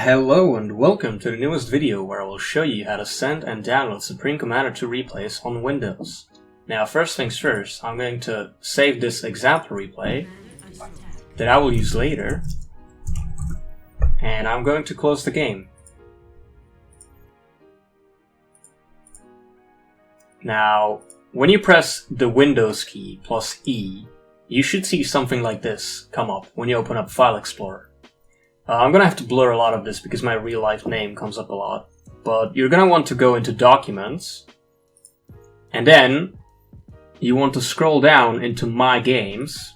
Hello and welcome to the newest video where I will show you how to send and download Supreme Commander 2 replays on Windows. Now first things first, I'm going to save this example replay that I will use later, and I'm going to close the game. Now, when you press the Windows key plus E, you should see something like this come up when you open up File Explorer. I'm gonna have to blur a lot of this because my real life name comes up a lot, but you're gonna want to go into Documents, and then you want to scroll down into My Games.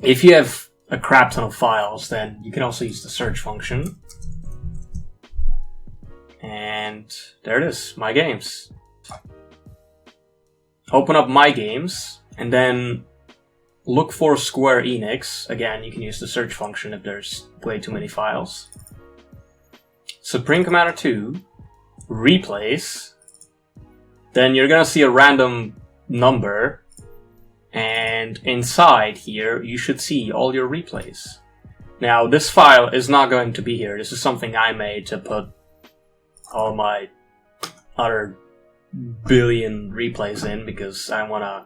If you have a crap ton of files, then you can also use the search function. And there it is, My Games. Open up My Games, and then look for Square Enix. Again, you can use the search function if there's way too many files. Supreme Commander 2, Replays. Then you're gonna see a random number, and inside here you should see all your replays. Now this file is not going to be here. This is something I made to put all my other billion replays in because I wanna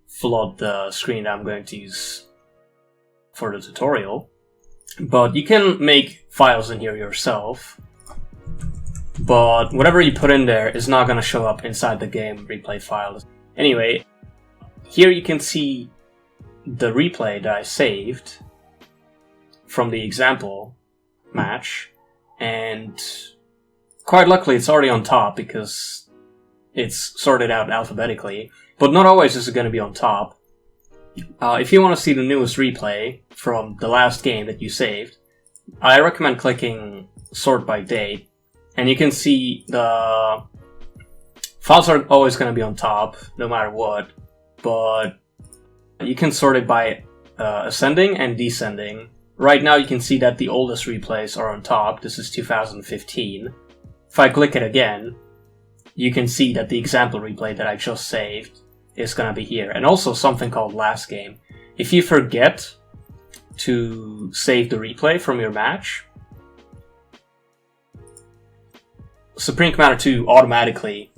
flood the screen that I'm going to use for the tutorial. But you can make files in here yourself, but whatever you put in there is not going to show up inside the game replay file. Anyway, here you can see the replay that I saved from the example match, and quite luckily it's already on top because it's sorted out alphabetically. But not always is it going to be on top. If you want to see the newest replay from the last game that you saved, I recommend clicking Sort by Date, and you can see the files are always going to be on top, no matter what, but you can sort it by ascending and descending. Right now you can see that the oldest replays are on top. This is 2015. If I click it again, you can see that the example replay that I just saved is gonna be here, and also something called last game. If you forget to save the replay from your match, Supreme Commander 2 automatically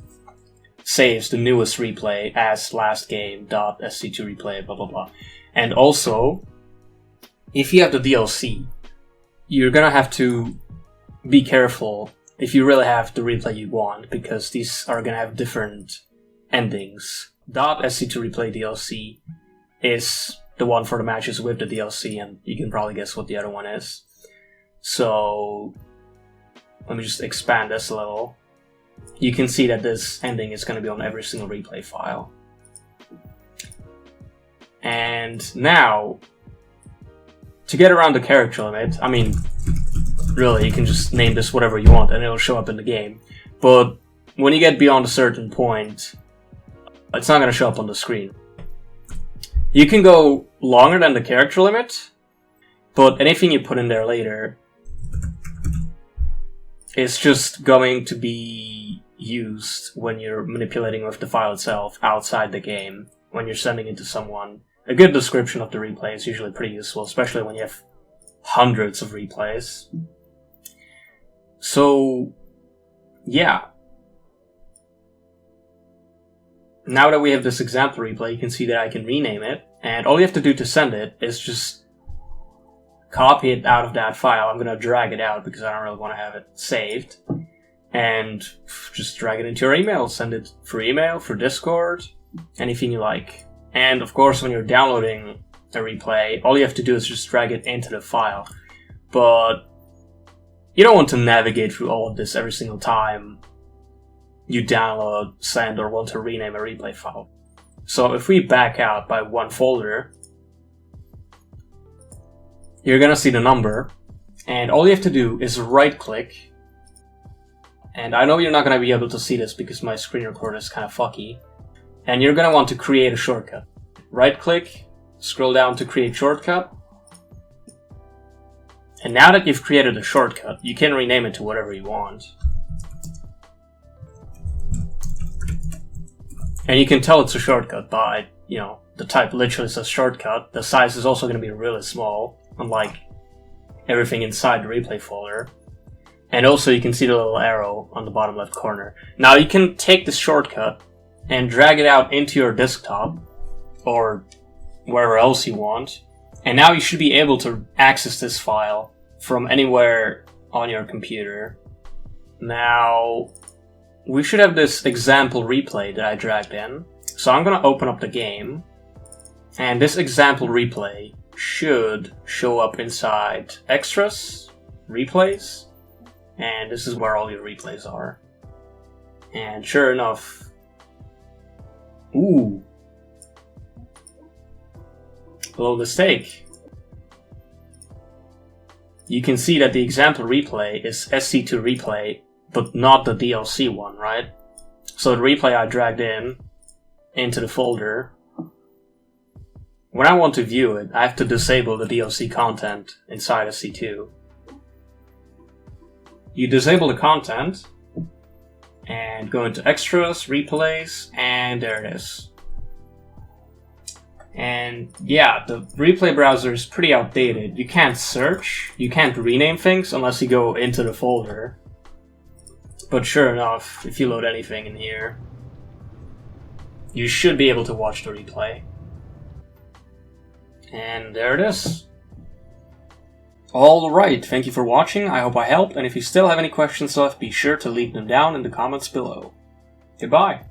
saves the newest replay as last game.sc2 replay, blah blah blah. And also, if you have the DLC, you're gonna have to be careful if you really have the replay you want, because these are gonna have different endings. .sc2 replay DLC is the one for the matches with the DLC, and you can probably guess what the other one is. So let me just expand this a little. You can see that this ending is going to be on every single replay file. And now, to get around the character limit, I mean, really, you can just name this whatever you want and it'll show up in the game. But when you get beyond a certain point, it's not going to show up on the screen. You can go longer than the character limit, but anything you put in there later is just going to be used when you're manipulating with the file itself outside the game, when you're sending it to someone. A good description of the replay is usually pretty useful, especially when you have hundreds of replays. So, yeah. Now that we have this example replay, you can see that I can rename it, and all you have to do to send it is just copy it out of that file. I'm going to drag it out because I don't really want to have it saved, and just drag it into your email. Send it through email, through Discord, anything you like. And of course, when you're downloading a replay, all you have to do is just drag it into the file. But you don't want to navigate through all of this every single time you download, send, or want to rename a replay file. So if we back out by one folder, you're gonna see the number, and all you have to do is right click, and I know you're not gonna be able to see this because my screen recorder is kind of fucky, and you're gonna want to create a shortcut. Right click, scroll down to create shortcut, and now that you've created a shortcut, you can rename it to whatever you want. And you can tell it's a shortcut by, the type literally says shortcut. The size is also going to be really small, unlike everything inside the replay folder. And also you can see the little arrow on the bottom left corner. Now you can take this shortcut and drag it out into your desktop or wherever else you want. And now you should be able to access this file from anywhere on your computer. Now, we should have this example replay that I dragged in. So I'm going to open up the game. And this example replay should show up inside Extras, Replays. And this is where all your replays are. And sure enough... Ooh! Little mistake. You can see that the example replay is SC2 replay, but not the DLC one, right? So the replay I dragged into the folder. When I want to view it, I have to disable the DLC content inside SC2. You disable the content, and go into Extras, Replays, and there it is. And yeah, the replay browser is pretty outdated. You can't search, you can't rename things unless you go into the folder. But sure enough, if you load anything in here, you should be able to watch the replay. And there it is. Alright, thank you for watching, I hope I helped, and if you still have any questions left, be sure to leave them down in the comments below. Goodbye!